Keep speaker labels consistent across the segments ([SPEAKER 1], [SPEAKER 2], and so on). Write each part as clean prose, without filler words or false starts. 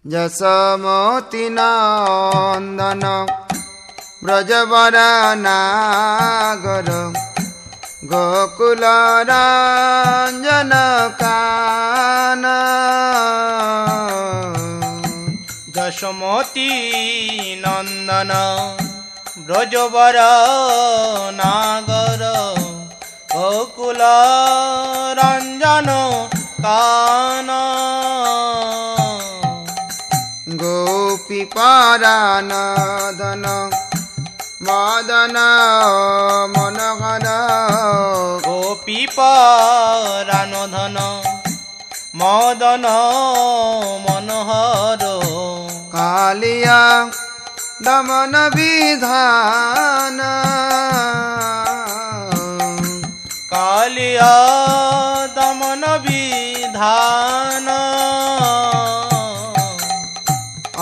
[SPEAKER 1] যশোমতি নন্দন ব্রজবর নাগর গোকুল রঞ্জন কানন।
[SPEAKER 2] যশোমতি নন্দন ব্রজবর নাগর গোকুল রঞ্জন কানন।
[SPEAKER 1] গোপী পরানদন মদন মনোহর
[SPEAKER 2] গোপী পরানধন মদন মনোহর।
[SPEAKER 1] কালিয়া দমন বিধান
[SPEAKER 2] কালিয়া দমন বিধান।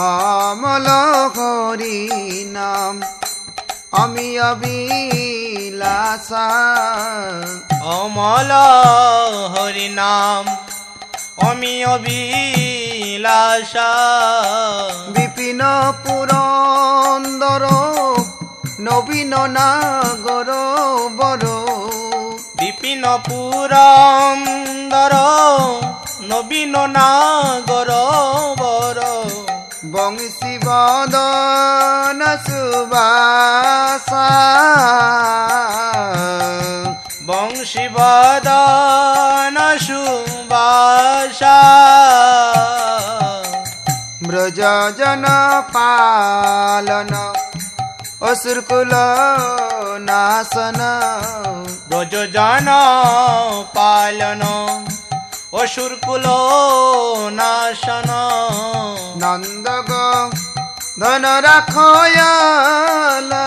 [SPEAKER 1] অমল হরি নাম আমি অবিলাসা
[SPEAKER 2] অমল হরি নাম আমি অবিলাসা।
[SPEAKER 1] বিপিন পুরন্দর নবীন নাগর বর
[SPEAKER 2] বিপিন পুরন্দর নবীন নাগর বর।
[SPEAKER 1] বংশী বদন সুবাসা
[SPEAKER 2] বংশী বদন সুবাসা।
[SPEAKER 1] ব্রজজন পালন অসুরকুল নাশন
[SPEAKER 2] ব্রজজন পালন অসুরকুল নাশন।
[SPEAKER 1] নন্দগ ধন রাখয়ালা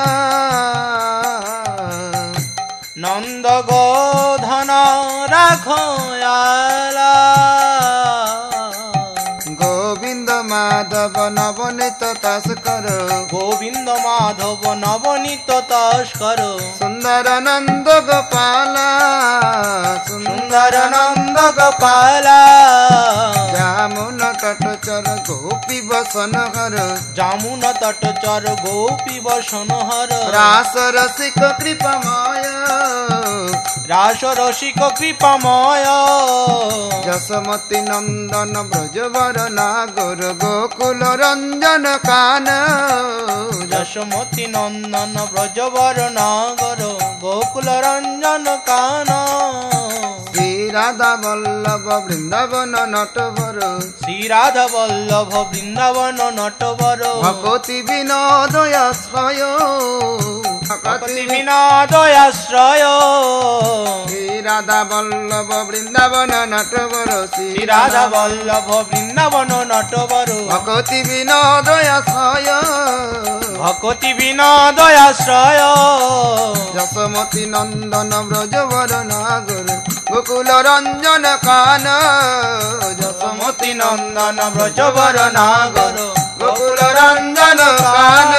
[SPEAKER 2] নন্দ গোধন রাখয়ালা।
[SPEAKER 1] গোবিন্দ মাধব নবনীত তস্কর
[SPEAKER 2] গোবিন্দ মাধব নবনীত তস্কর।
[SPEAKER 1] সুন্দর নন্দ গোপাল
[SPEAKER 2] সুন্দর নন্দ গোপাল।
[SPEAKER 1] যামুন তটচর গোপী বসন হর
[SPEAKER 2] যামুন তটচর গোপী বসন হর।
[SPEAKER 1] রাস রসিক কৃপময়
[SPEAKER 2] রাস রসিক কৃপাময়।
[SPEAKER 1] যশোমতি নন্দন ব্রজবর নাগর গোকুল রঞ্জন কান।
[SPEAKER 2] যশোমতি নন্দন ব্রজবর নাগর গোকুল রঞ্জন কান।
[SPEAKER 1] শ্রী রাধা বল্লভ বৃন্দাবন নটবর
[SPEAKER 2] শ্রী রাধা বল্লভ বৃন্দাবন নটবর।
[SPEAKER 1] ভকতি বিনোদয়াশ্রয়
[SPEAKER 2] ভকতি বিনোদয়াশ্রয়।
[SPEAKER 1] শ্রী রাধা বল্লভ বৃন্দাবন নটবর
[SPEAKER 2] শ্রী রাধা বল্লভ বৃন্দাবন নটবর।
[SPEAKER 1] ভকতি বিনোদয়াশ্রয়
[SPEAKER 2] ভকতি বিনোদয়াশ্রয়।
[SPEAKER 1] যশোমতি নন্দন ব্রজবর নাগর গোকুল রঞ্জন কান।
[SPEAKER 2] যশোমতি নন্দন ব্রজবর নাগর
[SPEAKER 1] গোকুল রঞ্জন কান।